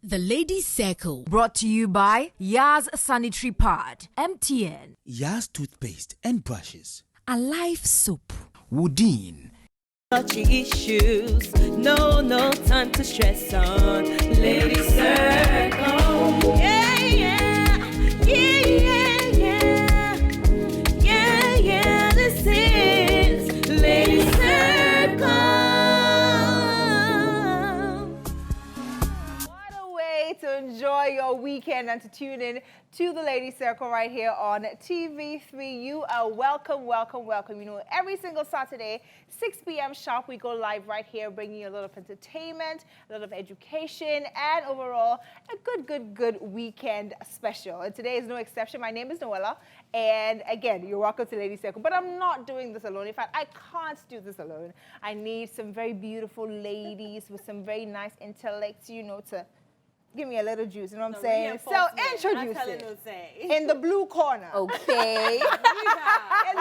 The Ladies Circle. Brought to you by Yaz Sanitary Pad, MTN. Yaz toothpaste and brushes. Alive Soap. Woodin. Issues, no time to stress on. Ladies Circle. Yeah. This is Ladies Circle. What a way to enjoy your weekend and to tune in to the Ladies Circle right here on TV3. You are welcome. You know, every single Saturday, 6 p.m. sharp, we go live right here, bringing you a lot of entertainment, a lot of education, and overall, a good weekend special. And today is no exception. My name is Noella, and again, you're welcome to Ladies Circle. But I'm not doing this alone. In fact, I can't do this alone. I need some very beautiful ladies with some very nice intellects, you know, to give me a little juice, you know what I'm saying? So introduce it. In the blue corner. Okay. In the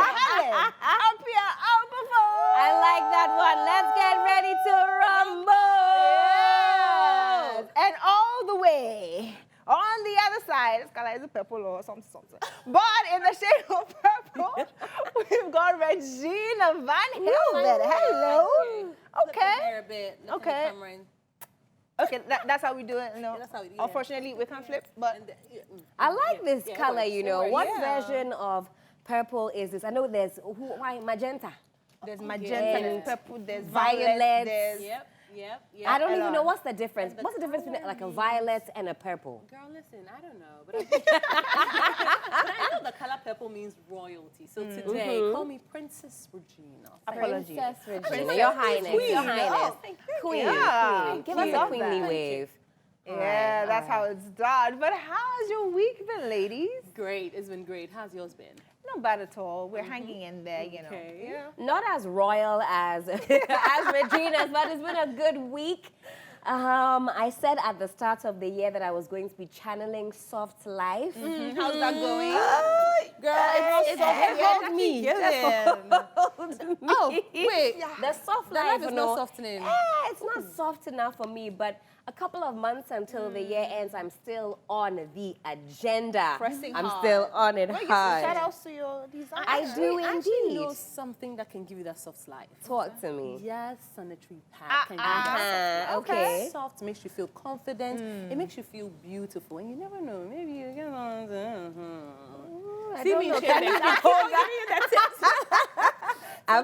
heaven. Up here, up before. I like that one. Let's get ready to rumble. Yes. And all the way on the other side, it's kind of like a purple or something. But in the shade of purple, we've got Regina Van Hilbert. Hello. Okay. Okay. Okay, that's how we do it. No, that's how we do it. Unfortunately, we can't flip, but I like this color, you know. What Yeah. version of purple is this? I know there's why magenta. there's magenta, there's purple, there's Violet. violet, there's Yep. I don't even know what's the difference. What's the difference between like a violet and a purple? Girl, listen, I don't know, but I know the color purple means royalty. So today, call me Princess Regina. apology. Princess Regina, Your Highness, Queen. Your Highness, Oh, Queen, Yeah. Queen. Give us a Love queenly that. wave. Yeah, that's how it's done. But how's your week been, ladies? Great, it's been great. How's yours been? Not bad at all. We're hanging in there, you know. Okay. Yeah. Not as royal as as Regina's, but it's been a good week. I said at the start of the year that I was going to be channeling soft life. How's that going? Girl, It's helped me. Oh, wait. The soft The life, life is you not know, softening. It's not soft enough for me, but a couple of months until the year ends, I'm still on the agenda. Pressing I'm hard. still on it Shout hard. outs to your designer. I do I actually know indeed. something that can give you that soft life. Talk to me. Yes, sanitary pad can give you that soft life. Okay. Soft makes you feel confident. It makes you feel beautiful, and you never know. Maybe you get on. I See don't me know. share Can you that. hold that?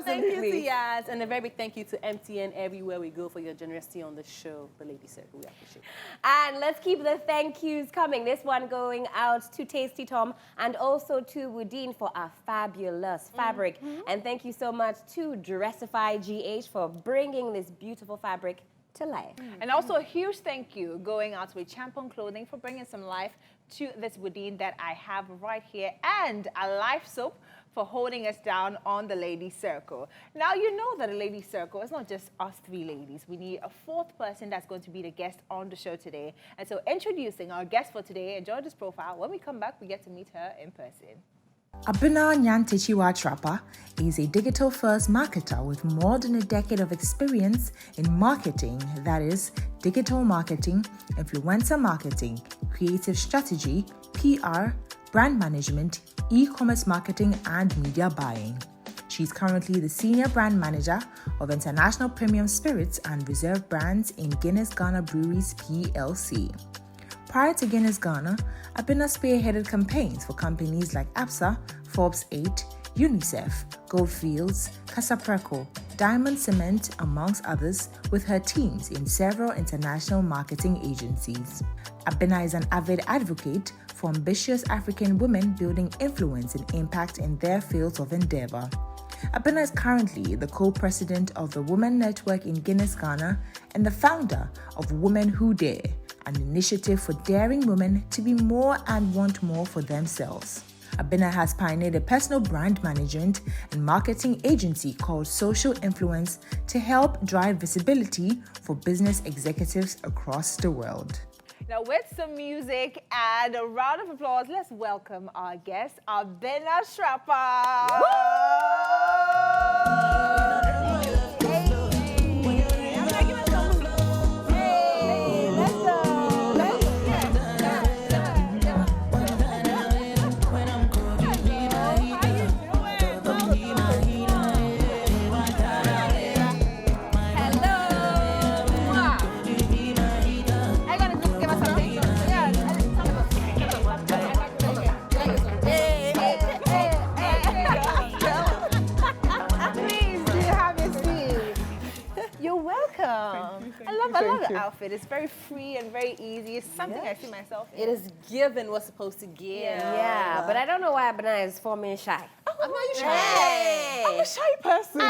Thank you to Absolutely. Yaz, and a very big thank you to MTN everywhere we go for your generosity on the show, the Ladies Circle. We appreciate it. And let's keep the thank yous coming. This one going out to Tasty Tom and also to Woodin for our fabulous fabric. And thank you so much to Dressify GH for bringing this beautiful fabric to life. And also a huge thank you going out to Chrappah Clothing for bringing some life to this Woodin that I have right here, and a life soap for holding us down on the Ladies Circle. Now, you know that a Ladies Circle is not just us three ladies. We need a fourth person that's going to be the guest on the show today. And so introducing our guest for today, enjoy this profile. When we come back, we get to meet her in person. Abena Chrappah is a digital-first marketer with more than a decade of experience in marketing, that is, digital marketing, influencer marketing, creative strategy, PR, brand management, e-commerce marketing, and media buying. She's currently the Senior Brand Manager of International Premium Spirits and Reserve Brands in Guinness Ghana Breweries PLC. Prior to Guinness Ghana, Abena spearheaded campaigns for companies like ABSA, Forbes 8, UNICEF, Goldfields, Casapreco, Diamond Cement, amongst others, with her teams in several international marketing agencies. Abena is an avid advocate for ambitious African women building influence and impact in their fields of endeavor. Abena is currently the co-president of the Women Network in Guinness Ghana and the founder of Women Who Dare, an initiative for daring women to be more and want more for themselves. Abena has pioneered a personal brand management and marketing agency called Social Influence to help drive visibility for business executives across the world. Now, with some music and a round of applause, let's welcome our guest, Abena Chrappah. Hey, let's go. outfit. It's very free and very easy. It's something I see myself in. It is given what's supposed to give. Yeah, but I don't know why Abena is forming shy. I'm not shy. Hey. I'm a shy person.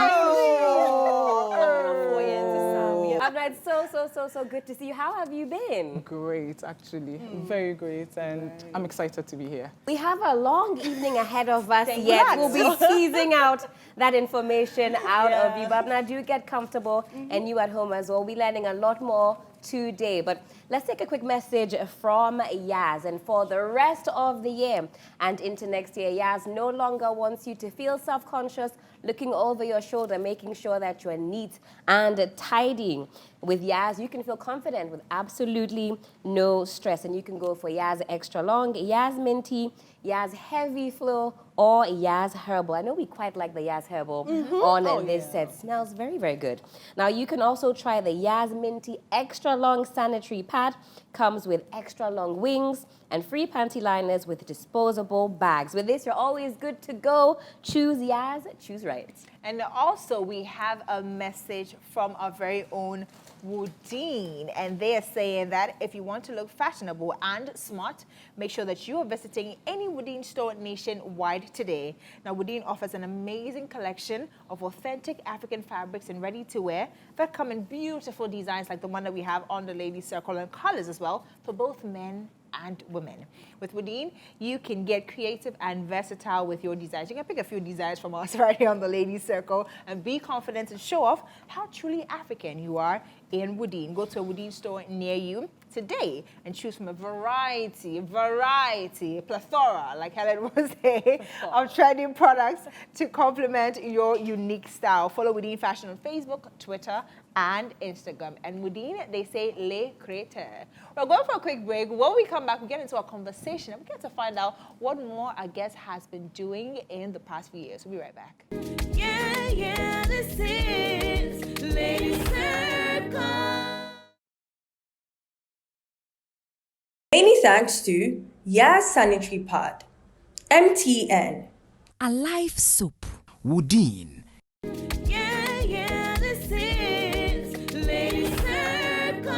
Abena, it's so good to see you. How have you been? Great, actually. Very great, and I'm excited to be here. We have a long evening ahead of us yet. We'll be teasing out that information out of you. But now do get comfortable, and you at home as well. We'll be learning a lot more today. But let's take a quick message from Yaz. And for the rest of the year and into next year, Yaz no longer wants you to feel self-conscious, looking over your shoulder, making sure that you're neat and tidying. With Yaz, you can feel confident with absolutely no stress. And you can go for Yaz Extra Long, Yaz Minty, Yaz Heavy Flow, or Yaz Herbal. I know we quite like the Yaz Herbal on this set. Smells very, very good. Now, you can also try the Yaz Minty Extra Long Sanitary Pad. Comes with extra long wings and free panty liners with disposable bags. With this, you're always good to go. Choose Yaz, choose right. And also, we have a message from our very own Woodine, and they are saying that if you want to look fashionable and smart, make sure that you are visiting any Woodine store nationwide today. Now, Woodine offers an amazing collection of authentic African fabrics and ready-to-wear that come in beautiful designs like the one that we have on the Lady Circle, and colors as well for both men and women. With Woodine, you can get creative and versatile with your designs. You can pick a few designs from us right here on the Ladies Circle and be confident and show off how truly African you are in Woodine. Go to a Woodine store near you today and choose from a plethora, like Helen was saying, of trending products to complement your unique style. Follow Woodine Fashion on Facebook, Twitter, and Instagram. And Woodine, they say les créateurs. We're going for a quick break. When we come back, we get into a conversation and we get to find out what more our guest has been doing in the past few years. We'll be right back. Yeah, this is Lady Circle. Many thanks to Yaz Sanitary Pad, MTN, Alive Soup. Woodine. Yeah, this is Lady Circle.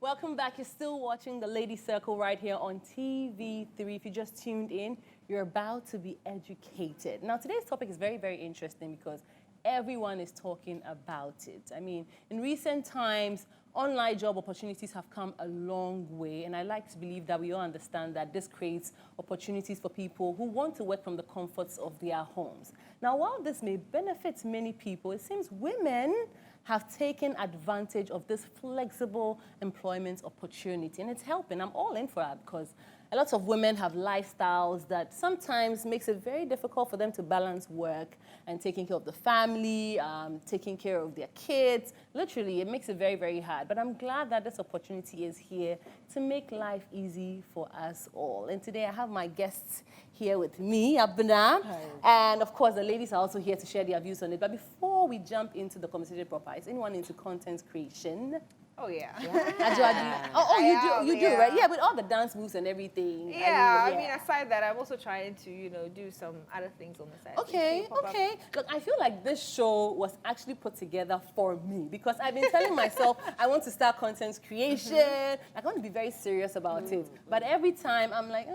Welcome back. You're still watching the Lady Circle right here on TV3. If you just tuned in, you're about to be educated. Now, today's topic is very, very interesting because everyone is talking about it. I mean, in recent times, online job opportunities have come a long way, and I like to believe that we all understand that this creates opportunities for people who want to work from the comforts of their homes. Now, while this may benefit many people, it seems women have taken advantage of this flexible employment opportunity, and it's helping. I'm all in for that because a lot of women have lifestyles that sometimes makes it very difficult for them to balance work and taking care of the family, taking care of their kids. Literally, it makes it very, very hard. But I'm glad that this opportunity is here to make life easy for us all. And today I have my guests here with me, Abena. And of course, the ladies are also here to share their views on it. But before we jump into the conversation proper, is anyone into content creation? Oh, yeah. You do, right? Yeah, with all the dance moves and everything. I mean, aside that, I'm also trying to, do some other things on the side. Okay. Look, I feel like this show was actually put together for me because I've been telling myself I want to start content creation. I want to be very serious about it. But every time I'm like,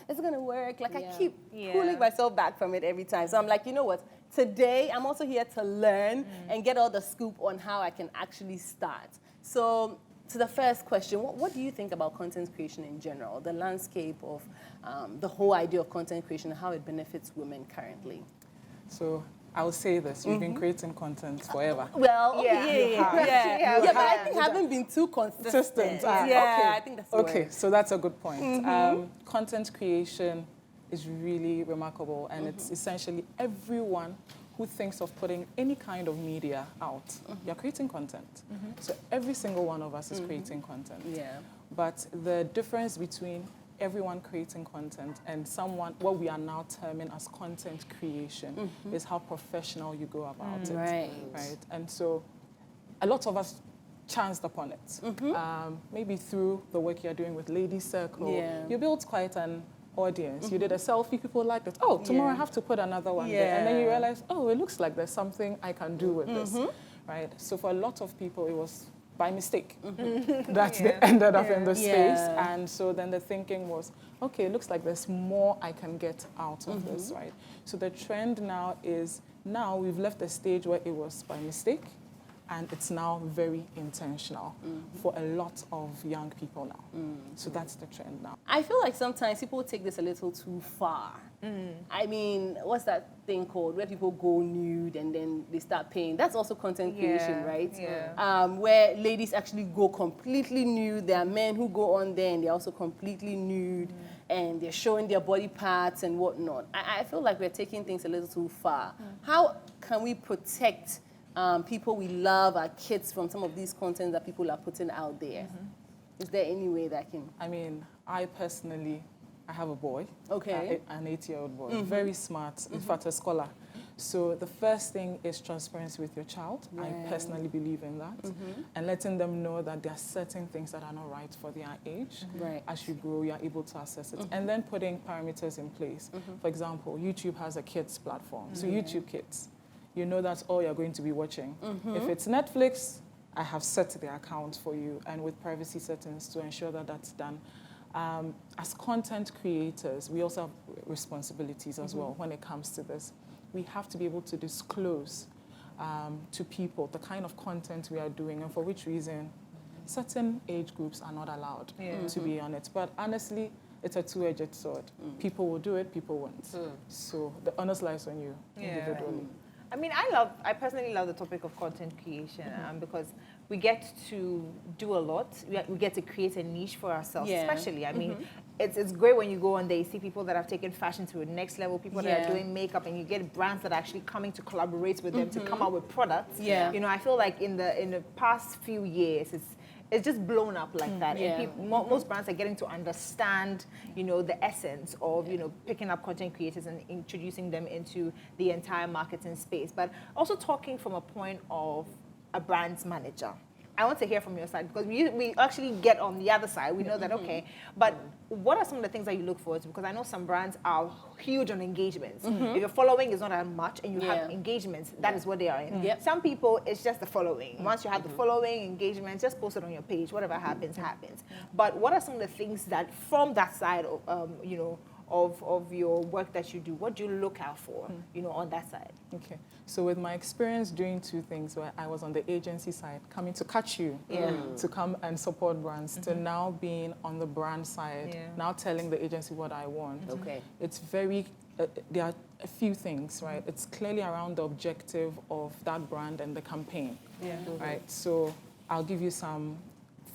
it's going to work. Like, I keep pulling myself back from it every time. So I'm like, you know what? Today, I'm also here to learn and get all the scoop on how I can actually start. So, to the first question, what do you think about content creation in general, the landscape of the whole idea of content creation and how it benefits women currently? So I will say this, you've been creating content forever. Well, but I think I haven't been too consistent. I think that's the word. So that's a good point. Content creation is really remarkable, and it's essentially everyone who thinks of putting any kind of media out. You're creating content. So every single one of us is creating content. Yeah. But the difference between everyone creating content and what we are now terming as content creation is how professional you go about it. Right. And so a lot of us chanced upon it. Maybe through the work you're doing with Lady Circle, you built quite an audience. You did a selfie, people liked it. Oh, tomorrow I have to put another one there. And then you realize, oh, it looks like there's something I can do with this. right? So for a lot of people, it was by mistake that they ended up in the space. And so then the thinking was, okay, it looks like there's more I can get out of this, right? So the trend now is, now we've left the stage where it was by mistake, and it's now very intentional for a lot of young people now. So that's the trend now. I feel like sometimes people take this a little too far. I mean, what's that thing called where people go nude and then they start paying? That's also content creation, right? Where ladies actually go completely nude. There are men who go on there and they're also completely nude and they're showing their body parts and whatnot. I feel like we're taking things a little too far. How can we protect people we love, our kids, from some of these content that people are putting out there? Is there any way that can? I mean, I personally, I have a boy, Okay. an 8-year-old boy, very smart, in fact, a scholar. So the first thing is transparency with your child. I personally believe in that. And letting them know that there are certain things that are not right for their age. As you grow, you are able to assess it. And then putting parameters in place. For example, YouTube has a kids platform. So YouTube Kids, you know that's all you're going to be watching. If it's Netflix, I have set the account for you, and with privacy settings to ensure that that's done. As content creators, we also have responsibilities as well when it comes to this. We have to be able to disclose to people the kind of content we are doing and for which reason certain age groups are not allowed to be on it. But honestly, it's a two-edged sword. People will do it, people won't. So the honest lies on you individually. I mean, I personally love the topic of content creation because we get to do a lot. We get to create a niche for ourselves, especially. I mean, it's great when you go on there, you see people that have taken fashion to the next level, people that are doing makeup, and you get brands that are actually coming to collaborate with them to come out with products. You know, I feel like in the past few years, it's just blown up like that. And most brands are getting to understand, you know, the essence of, you know, picking up content creators and introducing them into the entire marketing space. But also talking from a point of a brand's manager. I want to hear from your side because we actually get on the other side. We know that, okay, but what are some of the things that you look forward to? Because I know some brands are huge on engagements. If your following is not as much and you have engagements, that is what they are in. Some people, it's just the following. Once you have the following, engagements, just post it on your page. Whatever happens, happens. But what are some of the things that from that side, you know, of your work that you do, what do you look out for, you know, on that side? Okay, so with my experience doing two things, where I was on the agency side, coming to catch you, to come and support brands, to now being on the brand side, now telling the agency what I want. It's very, there are a few things, right? It's clearly around the objective of that brand and the campaign, right? So I'll give you some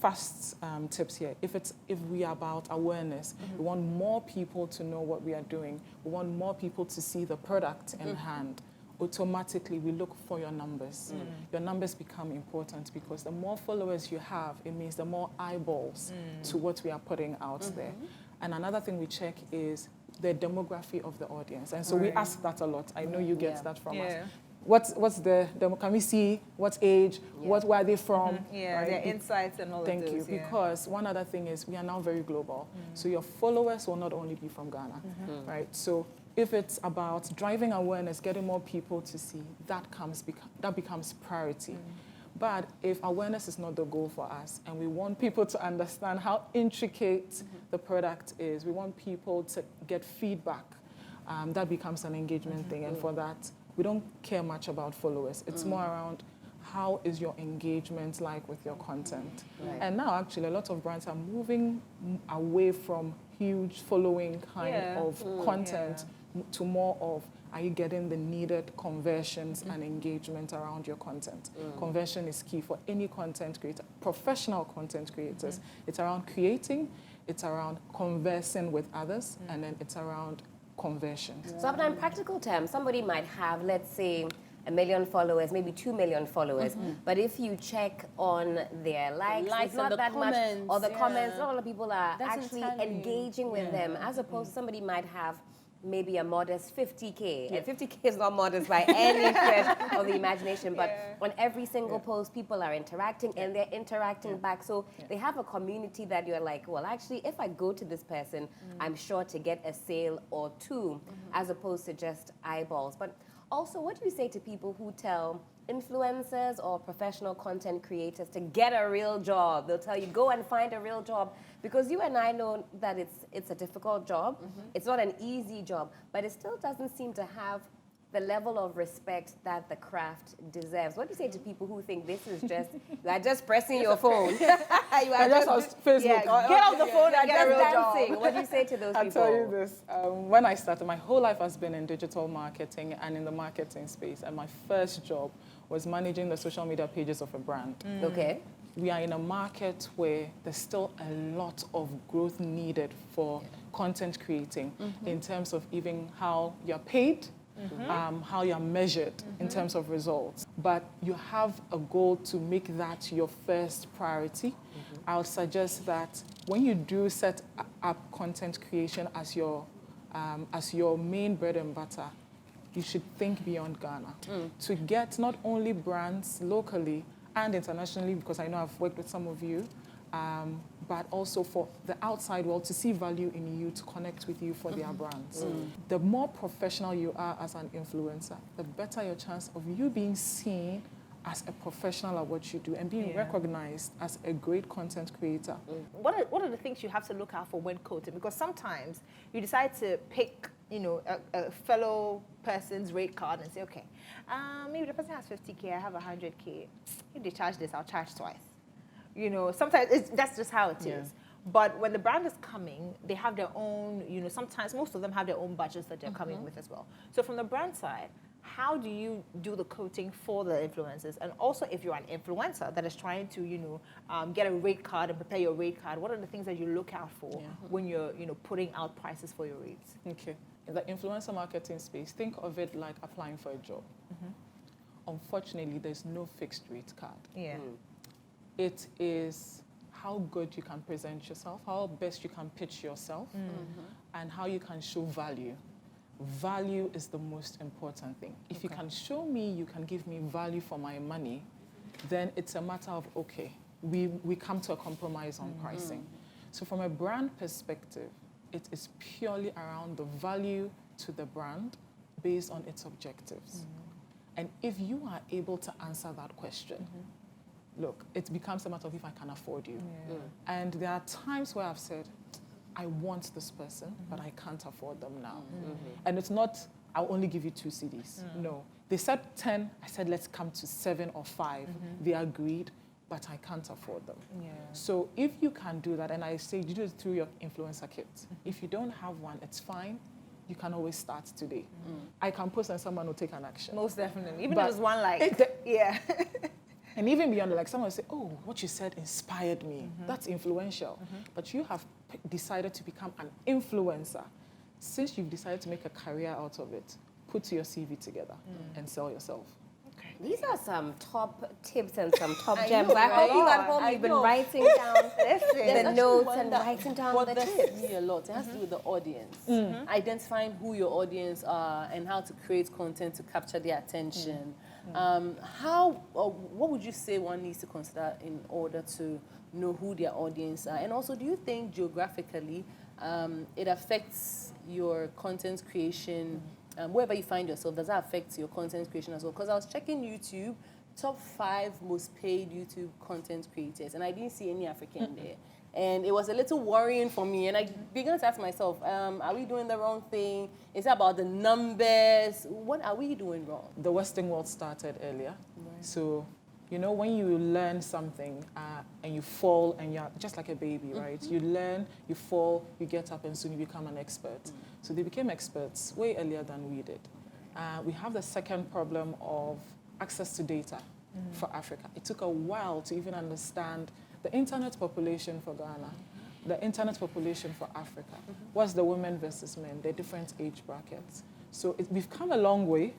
fast tips here. If we are about awareness, we want more people to know what we are doing. We want more people to see the product in hand. Automatically, we look for your numbers. Your numbers become important because the more followers you have, it means the more eyeballs to what we are putting out there. And another thing we check is the demography of the audience. And so we ask that a lot. I know you get that from us. What's the can we see what age, where are they from? Right? Their insights and all Thank of those. you. Because one other thing is we are now very global. So your followers will not only be from Ghana, right? So if it's about driving awareness, getting more people to see, that becomes priority. But if awareness is not the goal for us, and we want people to understand how intricate the product is, we want people to get feedback, that becomes an engagement thing. And for that, we don't care much about followers. It's more around how is your engagement like with your content. And now, actually, a lot of brands are moving away from huge following kind of content to more of, are you getting the needed conversions and engagement around your content? Conversion is key for any content creator, professional content creators. It's around creating, it's around conversing with others, and then it's around conversion. So in practical terms, somebody might have, let's say, 1 million followers, maybe 2 million followers. But if you check on their likes it's not that much, or the comments, not a lot of people are actually engaging with them, as opposed to somebody might have maybe a modest 50K. And 50K is not modest by any stretch of the imagination, but on every single post, people are interacting and they're interacting back. So they have a community that you're like, well, actually, if I go to this person, I'm sure to get a sale or two, as opposed to just eyeballs. But also, what do you say to people who tell influencers or professional content creators to get a real job. They'll tell you, go and find a real job. Because you and I know that it's a difficult job. It's not an easy job, but it still doesn't seem to have the level of respect that the craft deserves. What do you say to people who think this is just, you are just pressing your phone? You are just on Facebook. Get off the phone and get a real dancing. job. What do you say to those I'll people? tell you this. When I started, my whole life has been in digital marketing and in the marketing space. And my first job was managing the social media pages of a brand. Okay. We are in a market where there's still a lot of growth needed for content creating in terms of even how you're paid, how you're measured in terms of results. But you have a goal to make that your first priority. I would suggest that when you do set up content creation as your main bread and butter, you should think beyond Ghana to get not only brands locally and internationally, because I know I've worked with some of you, but also for the outside world to see value in you, to connect with you for their brands. The more professional you are as an influencer, the better your chance of you being seen as a professional at what you do and being recognized as a great content creator. What are the things you have to look out for when quoting? Because sometimes you decide to pick, a fellow person's rate card and say, okay, maybe the person has 50K, I have 100K. If they charge this, I'll charge twice. Sometimes that's just how it is. But when the brand is coming, they have their own, sometimes most of them have their own budgets that they're coming with as well. So from the brand side, how do you do the quoting for the influencers? And also, if you're an influencer that is trying to, get a rate card and prepare your rate card, what are the things that you look out for when you're, putting out prices for your rates? Okay. In the influencer marketing space, think of it like applying for a job. Unfortunately, there's no fixed rate card. It is how good you can present yourself, how best you can pitch yourself, and how you can show value. Value is the most important thing. If you can show me, you can give me value for my money, then it's a matter of, okay, we come to a compromise on pricing. So from a brand perspective, it is purely around the value to the brand based on its objectives. And if you are able to answer that question, look, it becomes a matter of if I can afford you. And there are times where I've said, I want this person, but I can't afford them now. And it's not, I'll only give you 2 CDs. No. They said 10, I said, let's come to 7 or 5. They agreed, but I can't afford them. So if you can do that, and I say you do it through your influencer kit. If you don't have one, it's fine. You can always start today. I can post and someone will take an action. Most definitely. Even But if it's one like, And even beyond, like someone will say, oh, what you said inspired me. That's influential. But you have decided to become an influencer. Since you've decided to make a career out of it, put your CV together and sell yourself. These are some top tips and some top gems. know, I hope you right? at home you've been know. writing down the notes and writing down what the that tips. hit me a lot. It has to do with the audience. Identifying who your audience are and how to create content to capture their attention. What would you say one needs to consider in order to know who their audience are? And also, do you think geographically it affects your content creation? Wherever you find yourself, does that affect your content creation as well? Because I was checking YouTube, top 5 most paid YouTube content creators, and I didn't see any African there. And it was a little worrying for me, and I began to ask myself, are we doing the wrong thing? Is it about the numbers? What are we doing wrong? The Western world started earlier. So, when you learn something and you fall and you're just like a baby, right? You learn, you fall, you get up, and soon you become an expert. So they became experts way earlier than we did. We have the second problem of access to data for Africa. It took a while to even understand the internet population for Ghana, the internet population for Africa. What's the women versus men? They're different age brackets. So we've come a long way.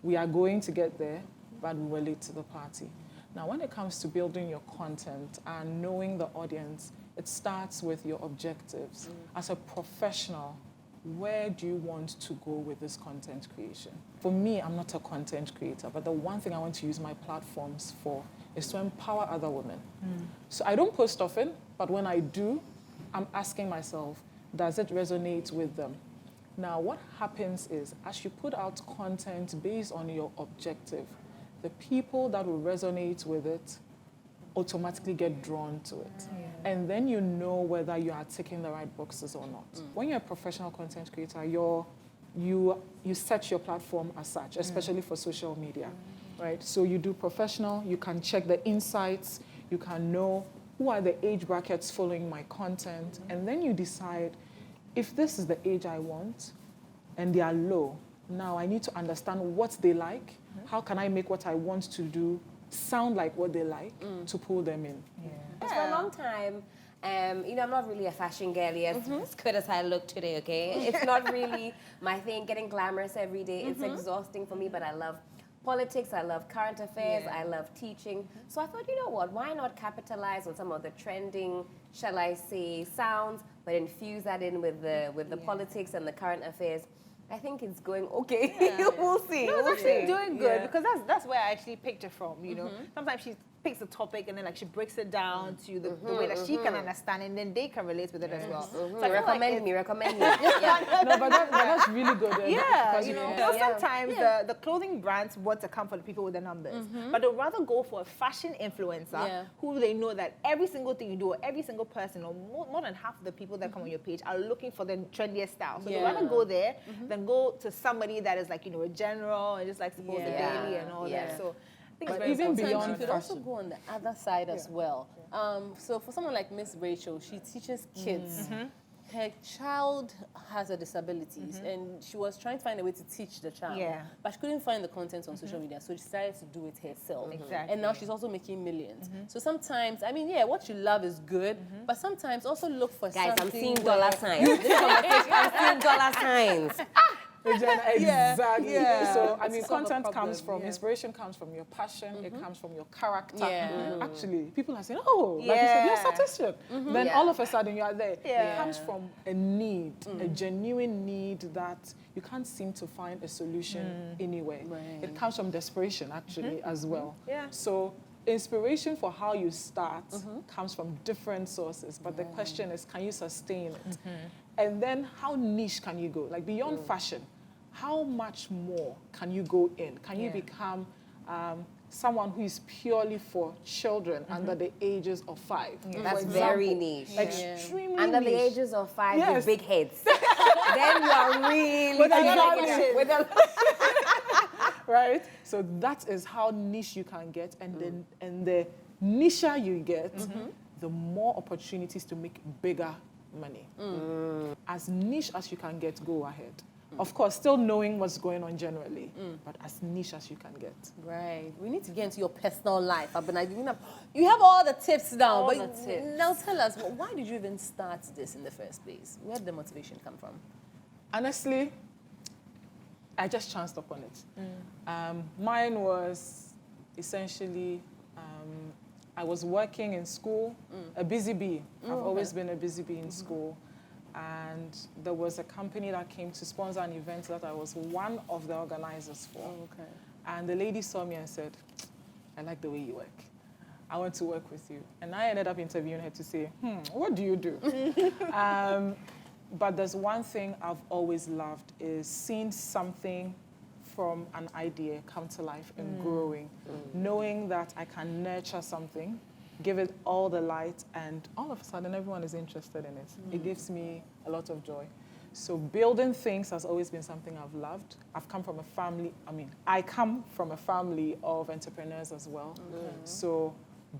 We are going to get there, but we were late to the party. Now, when it comes to building your content and knowing the audience, it starts with your objectives. As a professional, where do you want to go with this content creation? For me, I'm not a content creator, but the one thing I want to use my platforms for is to empower other women. So I don't post often, but when I do, I'm asking myself, does it resonate with them? Now, what happens is, as you put out content based on your objective, the people that will resonate with it automatically get drawn to it. And then you know whether you are ticking the right boxes or not. When you're a professional content creator, you set your platform as such, especially for social media, right? So you do professional, you can check the insights, you can know who are the age brackets following my content, and then you decide if this is the age I want and they are low, now I need to understand what they like, how can I make what I want to do sound like what they like to pull them in. For a long time, you know, I'm not really a fashion girly as good as I look today, okay? It's not really my thing, getting glamorous every day. It's exhausting for me, but I love politics, I love current affairs, I love teaching. So I thought, you know what, why not capitalize on some of the trending, shall I say, sounds, but infuse that in with the politics and the current affairs. I think it's going okay. We'll see. No, it's we'll actually see. doing good because that's where I actually picked her from, you know. Sometimes she picks a topic and then like she breaks it down to the way that she can understand and then they can relate with it as well. So I feel Recommend like me. Yeah. No, but that's really good. because, because you know, sometimes the clothing brands want to come for the people with the numbers, but they'd rather go for a fashion influencer who they know that every single thing you do, or every single person, or more than half of the people that come on your page are looking for the trendiest style. So they'd rather go there than go to somebody that is like, you know, a general and just like supposed the daily and all that. So I think it's very even important. beyond you could also go on the other side as well. So for someone like Miss Rachel, she teaches kids. Her child has a disabilities, and she was trying to find a way to teach the child. But she couldn't find the content on social media, so she decided to do it herself. Exactly. And now she's also making millions. So sometimes, I mean, what you love is good, but sometimes also look for Guys, something. I'm seeing dollar signs. This conversation, I'm seeing dollar signs. Exactly. So I mean, Solve a content problem, comes from inspiration, comes from your passion, it comes from your character. Actually, people are saying, "Oh, like you said, you're a statistician." Then all of a sudden you are there. It comes from a need, a genuine need that you can't seem to find a solution anywhere. It comes from desperation, actually, as well. So inspiration for how you start comes from different sources, but the question is, can you sustain it? And then how niche can you go? Like beyond fashion, how much more can you go in? Can you become someone who is purely for children under the ages of 5? That's very niche. Extremely Under the niche. ages of 5 with big heads. Then you are really with a right? So that is how niche you can get, and the nicher you get, the more opportunities to make bigger money. As niche as you can get, go ahead. Of course, still knowing what's going on generally, but as niche as you can get. Right. We need to get into your personal life, Abena. You have all the tips now, All but the tips. now tell us, why did you even start this in the first place? Where did the motivation come from? Honestly, I just chanced upon it. Mine was essentially, I was working in school, a busy bee. I've always been a busy bee in school. And there was a company that came to sponsor an event that I was one of the organizers for. And the lady saw me and said, I like the way you work. I want to work with you. And I ended up interviewing her to say, what do you do? But there's one thing I've always loved is seeing something from an idea come to life and growing. Knowing that I can nurture something, give it all the light, and all of a sudden everyone is interested in it. It gives me a lot of joy. So building things has always been something I've loved. I've come from a family, I come from a family of entrepreneurs as well. So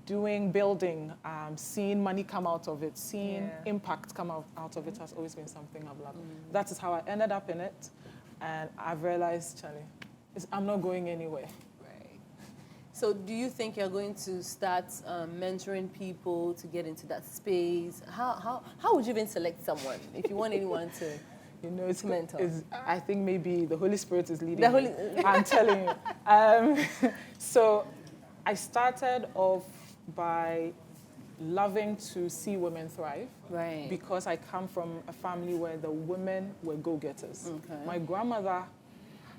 building, seeing money come out of it, seeing impact come out of it has always been something I've loved. That is how I ended up in it. And I've realized, Charlie, I'm not going anywhere. So do you think you're going to start mentoring people to get into that space? How would you even select someone if you want anyone to, it's mentor? I think maybe the Holy Spirit is leading me. I'm telling you. So I started off by loving to see women thrive. Because I come from a family where the women were go-getters. My grandmother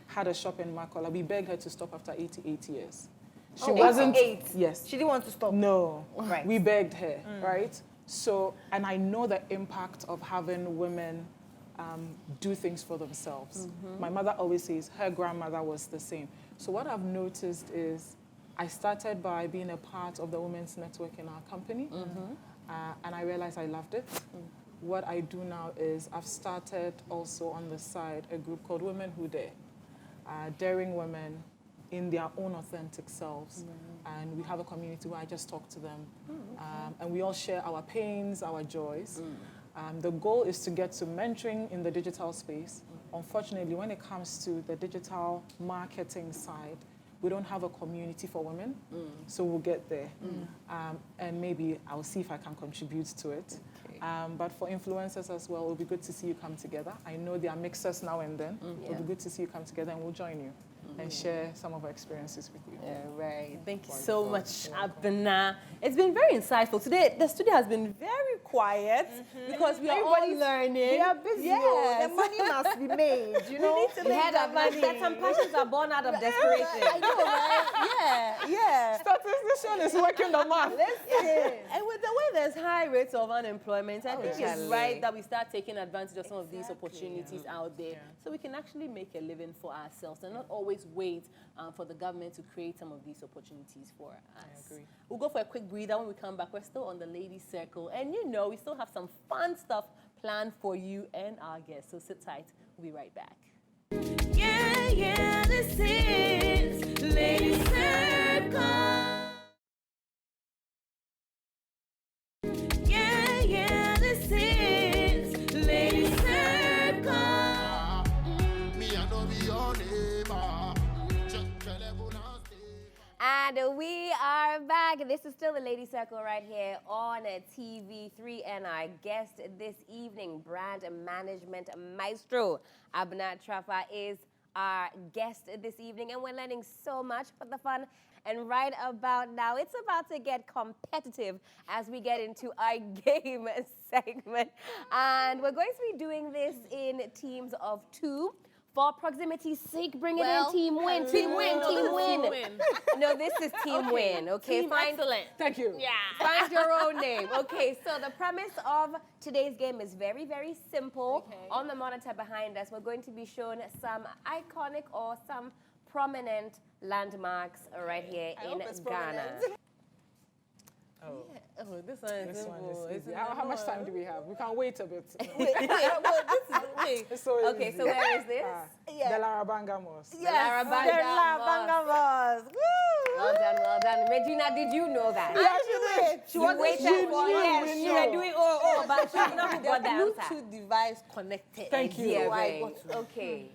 had a shop in Makola. We begged her to stop after 88 years. She wasn't. 88? Yes. She didn't want to stop. No. We begged her, right? So, and I know the impact of having women do things for themselves. My mother always says her grandmother was the same. So what I've noticed is I started by being a part of the women's network in our company, and I realized I loved it. What I do now is I've started also on the side a group called Women Who Dare, daring women in their own authentic selves. And we have a community where I just talk to them. And we all share our pains, our joys. The goal is to get to mentoring in the digital space. Unfortunately, when it comes to the digital marketing side, we don't have a community for women, so we'll get there. And maybe I'll see if I can contribute to it. But for influencers as well, it'll be good to see you come together. I know there are mixers now and then. It'll be good to see you come together and we'll join you and share some of our experiences with you. Yeah, right. Thank you so much, Abena. It's been very insightful. Today, the studio has been very quiet because we are all learning. We are busy. Yes. The money must be made, you know. You heard of that some passions are born out of desperation. I know, right? Yeah. Statistician is working the math. And with the way there's high rates of unemployment, I think it's right that we start taking advantage of some of these opportunities out there so we can actually make a living for ourselves and not always wait for the government to create some of these opportunities for us. I agree. We'll go for a quick breather. When we come back, we're still on the Ladies Circle. And you know, we still have some fun stuff planned for you and our guests. So sit tight. We'll be right back. Yeah, this is Ladies Circle. Yeah, this is Ladies Circle. And we are back. This is still the Ladies Circle right here on TV3. And our guest this evening, brand management maestro, Abena Chrappah, is our guest this evening. And we're learning so much for the fun. And right about now, it's about to get competitive as we get into our game segment. And we're going to be doing this in teams of 2. For proximity's sake, bring it in, team win, team win, team win. No, this is team win, okay? Team excellent. Thank you. Yeah. Find your own name. Okay, so the premise of today's game is very, very simple. On the monitor behind us, we're going to be shown some iconic or some prominent landmarks right here in Ghana. Oh, this one is simple. easy. How much time do we have? We can wait a bit. Wait. It's so Okay, easy. so where is this? The Larabanga Mosque. Yes, Larabanga Mosque. Well done, well done. Regina, did you know that? She You waited for yes, you were doing but she did not got the answer. Bluetooth device connected. Thank you. Yeah, So I right. got to- Okay.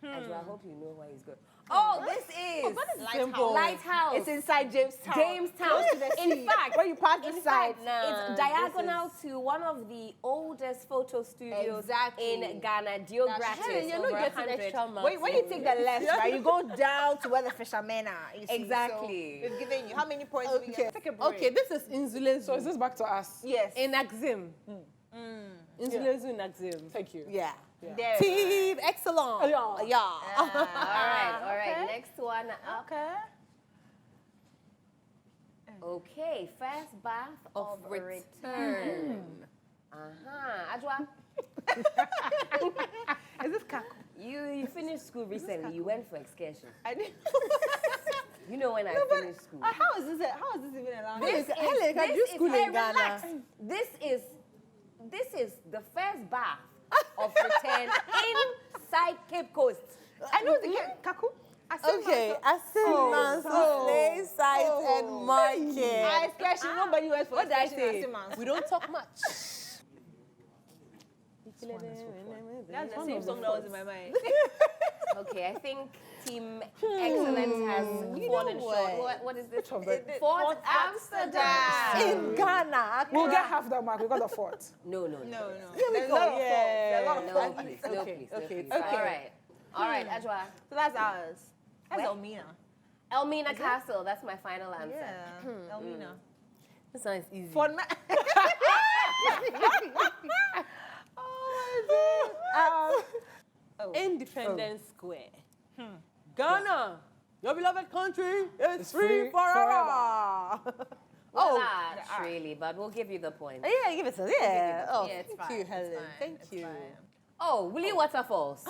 Andrew, I hope you know why he's good. Oh, this is simple. Lighthouse. It's inside Jamestown. Jamestown. Close to the sea. In fact, when you pass the side, it's diagonal to one of the oldest photo studios in Ghana, Dio Gratis. Hey, you're over not getting 100. extra marks. when you take the left, right, you go down to where the fishermen are. You see. Exactly. So we've given you how many points? We get? Take a break. Okay, this is Inzulezu. So is this back to us? Yes. in Axim. Inzulezu in Axim. Thank you. Yeah. There. Team excellent. Yeah. All right. Next one up. Okay, first bath of return. Ajwa, Is this Kaku? you finished school recently. You went for excursion. I didn't. You know when I finished school. How is this? How is this even allowed? Helen, can you school in Ghana? Relax. This is the first bath of return inside Cape Coast. I know the Kaku. Okay, Asiman's play site and market. I excursion. Nobody went for What did I excursion. say? Asiman's. We don't talk much. That's the same song that was in my mind. Okay, I think Team Excellence has fallen short. What is this? Fort Amsterdam. In Ghana. We'll get half the mark. We got the fourth. No. No. There's a lot of There's a lot of No, faults. please. No, Okay, please. okay, No, please. All right, Ajwa. So that's ours. That's Where? Elmina. Elmina Castle. That's my final answer. Yeah. Elmina. This one is easy. Fort Ma- Independence Square. Ghana, your beloved country is free free forever. Well, not really, but we'll give you the point. Yeah, give it to yeah. Oh, Yeah, it's thank fine, you, it's Helen. fine, Thank it's you. fine. Oh, Willie Waterfalls.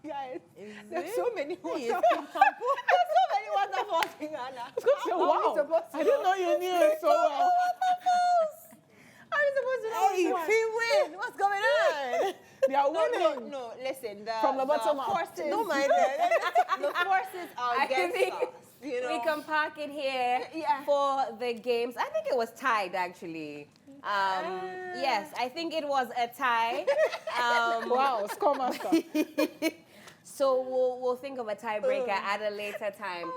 Guys, Is there's it? so many Hey, waterfalls. it's King Kampo. There's so many what's the post in Ghana? Wow, I didn't know you knew it so well. How are you supposed to know? Hey, team win. What's going on? They are winning. No, listen. From the bottom up. Forces, Don't mind them. the forces are I against think us. You know? we can park it here Yeah. for the games. I think it was tied, actually. Yes, I think it was a tie. Wow, score master. So we'll think of a tiebreaker at a later time.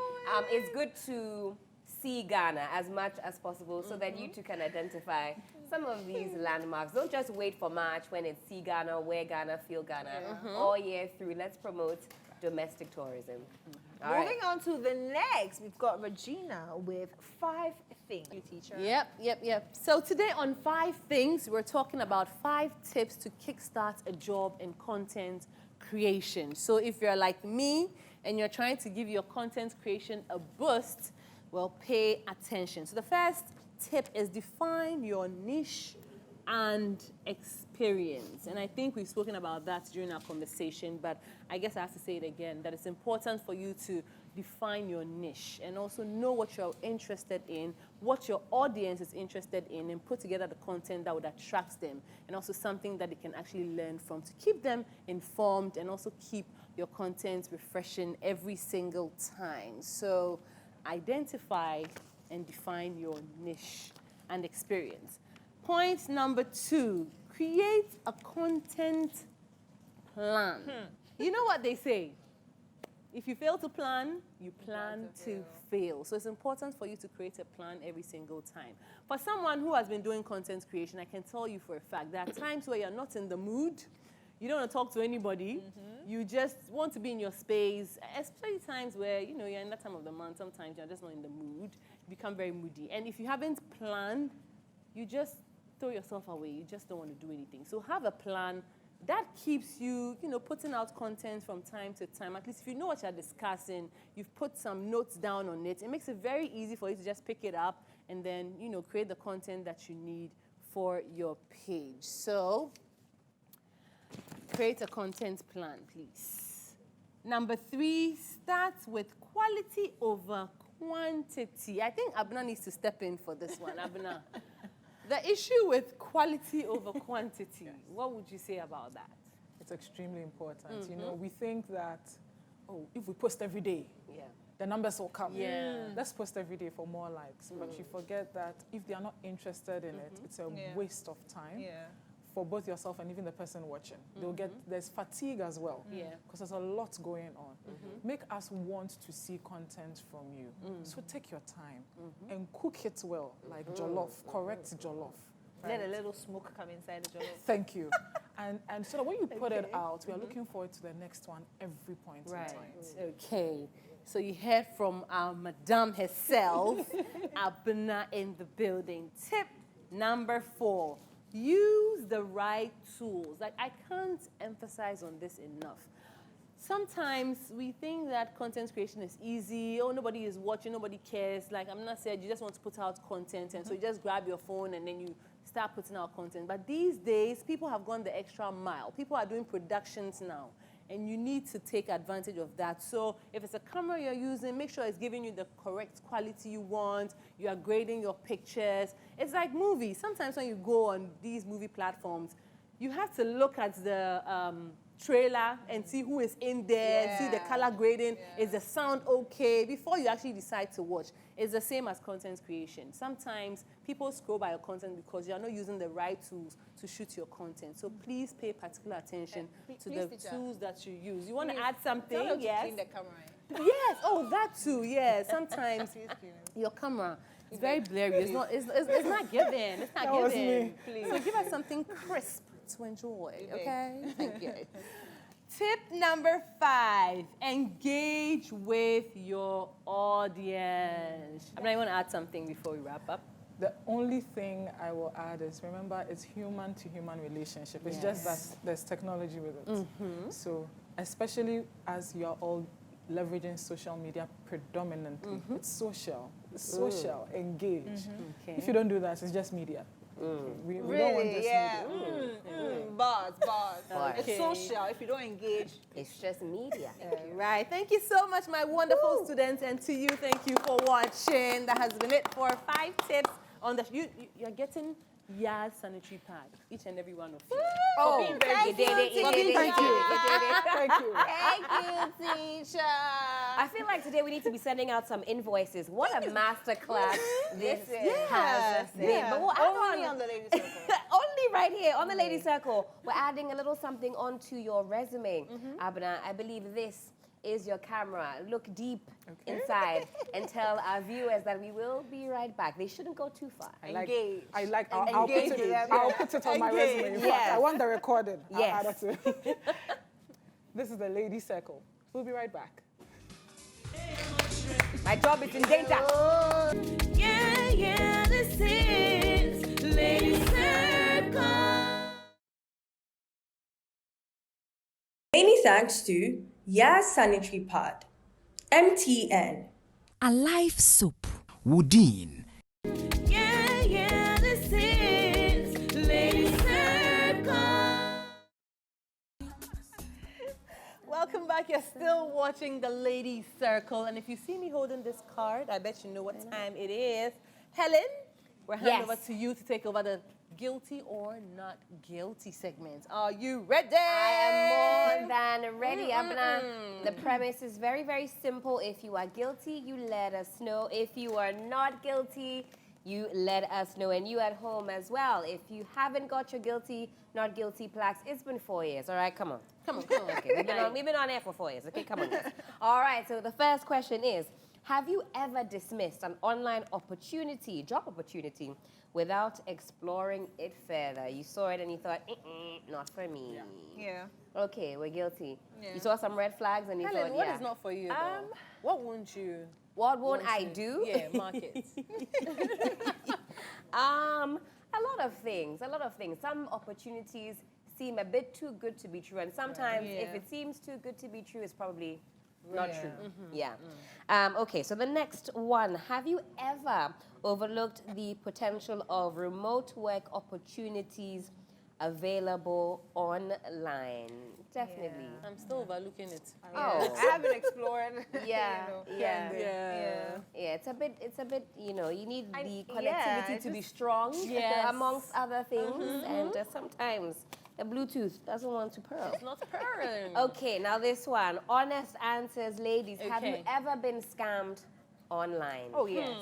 It's good to see Ghana as much as possible so that you two can identify some of these landmarks. Don't just wait for March when it's see Ghana, wear Ghana, feel Ghana. All year through, let's promote domestic tourism. All right. Moving on to the next, we've got Regina with 5 things. Teacher. Yep. So today on 5 things, we're talking about 5 tips to kickstart a job in content creation. So if you're like me and you're trying to give your content creation a boost, well, pay attention. So the first tip is define your niche and experience. And I think we've spoken about that during our conversation, but I guess I have to say it again, that it's important for you to define your niche and also know what you're interested in, what your audience is interested in, and put together the content that would attract them, and also something that they can actually learn from to keep them informed and also keep your content refreshing every single time. So identify and define your niche and experience. Point number 2, create a content plan. You know what they say? If you fail to plan, you plan to fail. So it's important for you to create a plan every single time. For someone who has been doing content creation, I can tell you for a fact there are times where you're not in the mood, you don't want to talk to anybody, you just want to be in your space, especially times where, you know, you're in that time of the month, sometimes you're just not in the mood, you become very moody. And if you haven't planned, you just throw yourself away, you just don't want to do anything. So have a plan. That keeps you, you know, putting out content from time to time. At least if you know what you're discussing, you've put some notes down on it. It makes it very easy for you to just pick it up and then, you know, create the content that you need for your page. So create a content plan, please. Number 3, start with quality over quantity. I think Abena needs to step in for this one. Abena. The issue with quality over quantity, what would you say about that? It's extremely important. You know, we think that, oh, if we post every day, the numbers will come. Let's post every day for more likes. But you forget that if they are not interested in it, it's a waste of time for both yourself and even the person watching. They'll get, there's fatigue as well, because there's a lot going on. Make us want to see content from you. So take your time and cook it well, like jollof, correct jollof. Right? Let a little smoke come inside the jollof. Thank you. And so that when you put it out, we are looking forward to the next one every point in time. Okay. So you heard from our madame herself, Abena in the building. Tip number 4. Use the right tools. Like, I can't emphasize on this enough. Sometimes we think that content creation is easy. Oh, nobody is watching, nobody cares. Like Amina said, you just want to put out content, and so you just grab your phone and then you start putting out content. But these days, people have gone the extra mile. People are doing productions now, and you need to take advantage of that. So if it's a camera you're using, make sure it's giving you the correct quality you want. You are grading your pictures. It's like movies. Sometimes when you go on these movie platforms, you have to look at the trailer and see who is in there and see the color grading. Is the sound okay before you actually decide to watch? It's the same as content creation. Sometimes people scroll by your content because you're not using the right tools to shoot your content. So please pay particular attention to the tools that you use. You want to add something? Yes. Clean the camera. Yes. Oh, that too. Yeah. Sometimes your camera is very blurry. It's not giving. It's not giving. So give us something crisp to enjoy. Okay. Thank you. Tip number 5, engage with your audience. I want to add something before we wrap up. The only thing I will add is, remember, it's human-to-human relationship. It's just that there's technology with it. So especially as you're all leveraging social media predominantly, it's social. It's social. Engage. Okay. If you don't do that, it's just media. We Really? don't want this Yeah. media. Bars. All right. It's social. If you don't engage, It's just media. Right. Thank you so much, my wonderful students, and to you, thank you for watching. That has been it for 5 tips on the. You're getting Yaz sanitary pad, each and every one of you. Oh, being very you did it. You did it. Thank you. Thank you. thank you, teacher. I feel like today we need to be sending out some invoices. What a masterclass this Yes. has been. But we'll add Only on the Lady Circle. only right here on the Lady Circle. We're adding a little something onto your resume. Abena, I believe this is your camera. Look deep inside and tell our viewers that we will be right back. They shouldn't go too far. Engage. I'll put it on my resume. In fact, I want the recording. I'll add it to it. This is the Lady Circle. We'll be right back. My job is in danger. Yeah, this is Lady Circle. Many thanks to Yaz Sanitary Pad, MTN, Alive Soap. Woodin. Yeah, this is Lady Circle. Welcome back. You're still watching the Lady Circle, and if you see me holding this card, I bet you know what time it is. Helen, we're handing over to you to take over the guilty or not guilty segment. Are you ready? I am more than ready, Abena. The premise is very, very simple. If you are guilty, you let us know. If you are not guilty, you let us know. And you at home as well. If you haven't got your guilty, not guilty plaques, it's been 4 years. All right, come on. Come on. Okay, we've been on air for 4 years. Okay, come on, guys. All right, so the first question is, have you ever dismissed an online opportunity, job opportunity, without exploring it further? You saw it and you thought, not for me. Yeah. Okay, we're guilty. Yeah. You saw some red flags and you Helen, thought, what yeah. is not for you, though? What won't you? What won't want I to- do? Yeah, market. A lot of things. Some opportunities seem a bit too good to be true, and sometimes if it seems too good to be true, it's probably not true. Yeah. Okay, so the next one. Have you ever overlooked the potential of remote work opportunities available online? Definitely. I'm still overlooking it. Oh. I haven't explored. Yeah, you know. yeah. It's a bit, you know, you need the connectivity yeah, to be just- strong Yes. amongst other things, and sometimes the Bluetooth doesn't want to pearl. It's not a purring. Okay, now this one. Honest answers, ladies. Have you Okay. ever been scammed online? Oh, yes.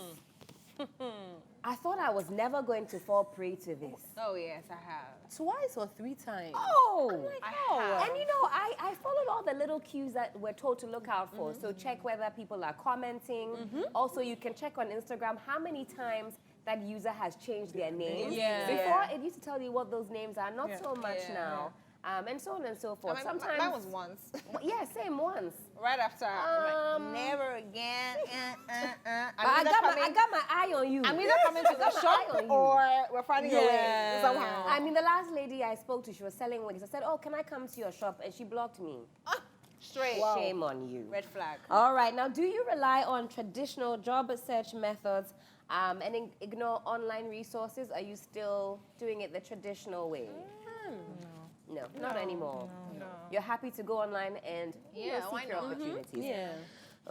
I thought I was never going to fall prey to this. Oh, yes, I have. Twice or 3 times. Oh, I have. and you know, I followed all the little cues that we're told to look out for. So check whether people are commenting. Also, you can check on Instagram how many times that user has changed their name. Yeah. Before, it used to tell you what those names are, not so much Yeah. now. And so on and so forth. I mean, Sometimes, mine was once. yeah, same once. Right after. Never again. But I got my eye on you. I'm either coming to the got my eye on shop you. or we're finding a way Yeah. somehow. I mean, the last lady I spoke to, she was selling wigs. I said, oh, can I come to your shop? And she blocked me. Straight. Shame on you. Red flag. All right, now do you rely on traditional job search methods and ignore online resources? Are you still doing it the traditional way? No, not anymore. No. You're happy to go online and seek your opportunities. Yeah.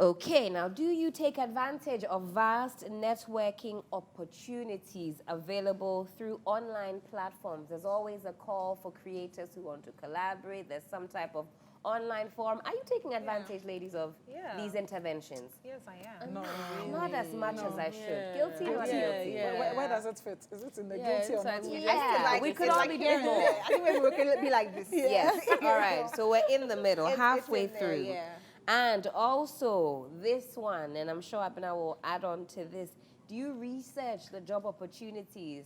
Okay, now do you take advantage of vast networking opportunities available through online platforms? There's always a call for creators who want to collaborate. There's some type of online forum. Are you taking advantage, ladies, of these interventions? Yes, I am. No. Not as much as I should. Guilty or not Yeah, guilty? yeah. Where does it fit? Is it in the Yeah, guilty or it's not? like- Yeah, we could all be doing more. I think maybe we could be like this. Yes. All right. So we're in the middle, It's halfway in there, through. yeah. And also this one, and I'm sure Abena will add on to this. Do you research the job opportunities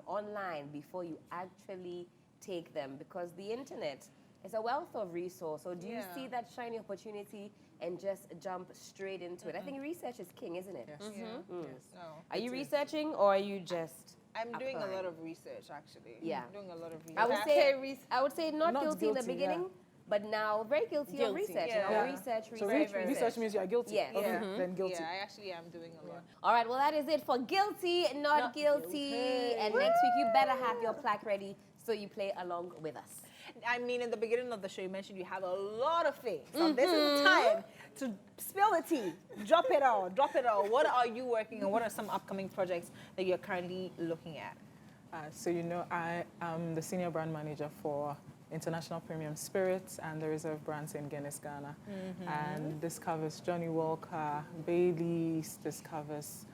online before you actually take them? Because the internet is a wealth of resource. So do you see that shiny opportunity and just jump straight into it? I think research is king, isn't it? Yes. No. Are you researching or are you just? I'm doing a applying? lot of research, actually. Yeah. I'm doing a lot of research. I would say not Not guilty in the guilty, beginning, but now very guilty, on Guilty. research. Yeah. You know, Yeah. research, So research. research means you are guilty. Yes. Okay, Yeah. then guilty. Yeah, I actually am doing a lot. All right, well, that is it for guilty, not guilty. And next week, you better have your plaque ready so you play along with us. I mean, in the beginning of the show, you mentioned you have a lot of things. So this is the time to spill the tea. Drop it all. Drop it all. What are you working on? What are some upcoming projects that you're currently looking at? So you know, I am the senior brand manager for International Premium Spirits and the Reserve brands in Guinness, Ghana. And this covers Johnny Walker, Bailey's, this covers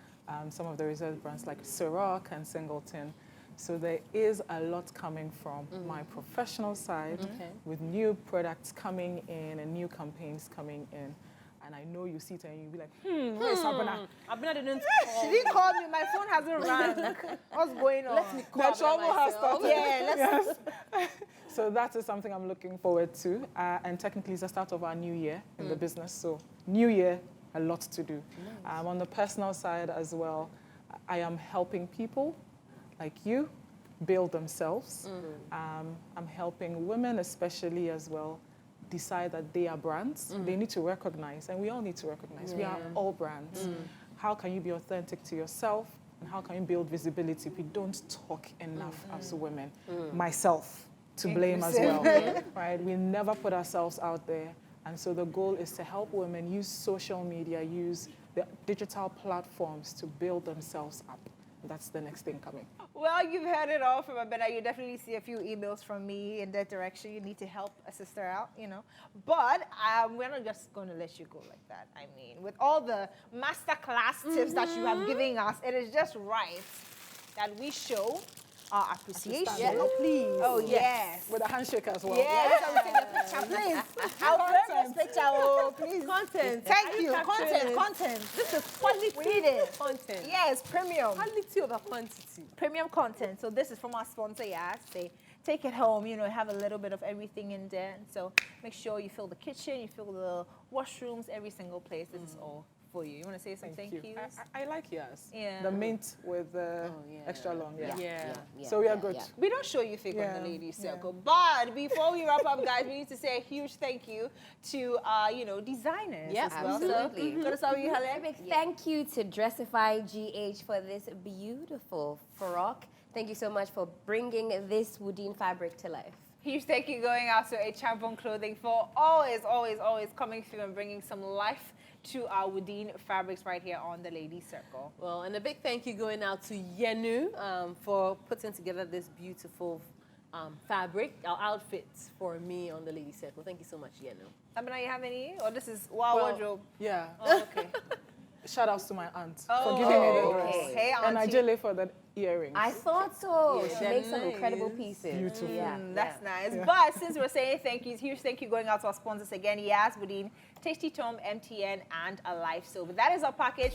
some of the Reserve brands like Ciroc and Singleton. So there is a lot coming from my professional side with new products coming in and new campaigns coming in. And I know you see it and you'll be like, where's Abena? Abena didn't call She didn't call me. My phone hasn't rang. What's going on? Let me call The trouble has started. Yeah, let's So that is something I'm looking forward to. And technically, it's the start of our new year in the business. So new year, a lot to do. On the personal side as well, I am helping people like you build themselves. I'm helping women especially as well decide that they are brands. They need to recognize, and we all need to recognize, we are all brands. How can you be authentic to yourself? And how can you build visibility? We don't talk enough as women. Myself to blame as well, right? We never put ourselves out there. And so the goal is to help women use social media, use the digital platforms to build themselves up. That's the next thing coming. Well, you've heard it all from Abena. You definitely see a few emails from me in that direction. You need to help a sister out, you know. But we're not just going to let you go like that. I mean, with all the masterclass tips that you have given us, it is just right that we show our appreciation. Yeah, please. Oh, yes. With a handshake as well. Yes, I'm taking a picture, please. I'll frame this picture, oh, please. Content. Thank you. Capturing Content. This is quality We need it. content. Yes, premium. Quality over quantity. Premium content. So this is from our sponsor, Yes. They take it home, you know, have a little bit of everything in there. And so make sure you fill the kitchen, you fill the washrooms, every single place. This is all for you. You want to say some thank yous? I like yes. Yeah. The mint with the extra long. Yeah. So we are good. We don't show you fake on the ladies circle, but before we wrap up, guys, we need to say a huge thank you to designers as well. Absolutely. So, start with you, Helen. Big thank you to Dressify GH for this beautiful frock. Thank you so much for bringing this Woodine fabric to life. Huge thank you going out to Chrappah Clothing for always coming through and bringing some life to our Woodine fabrics right here on the Ladies Circle. Well, and a big thank you going out to Yenu for putting together this beautiful fabric, our outfits for me on the Ladies Circle. Thank you so much, Yenu. Abena, you have any? Or this is wardrobe? Yeah. Oh, okay. Shout outs to my aunt for giving me the dress. Okay. Hey, And auntie. Ajele for the earrings. I thought so. Yeah, She makes some nice. incredible pieces. Beautiful. That's nice. But since we're saying thank yous, huge thank you going out to our sponsors again, Yas, Woodine, Tasty Tom, MTN, and Alive. So that is our package for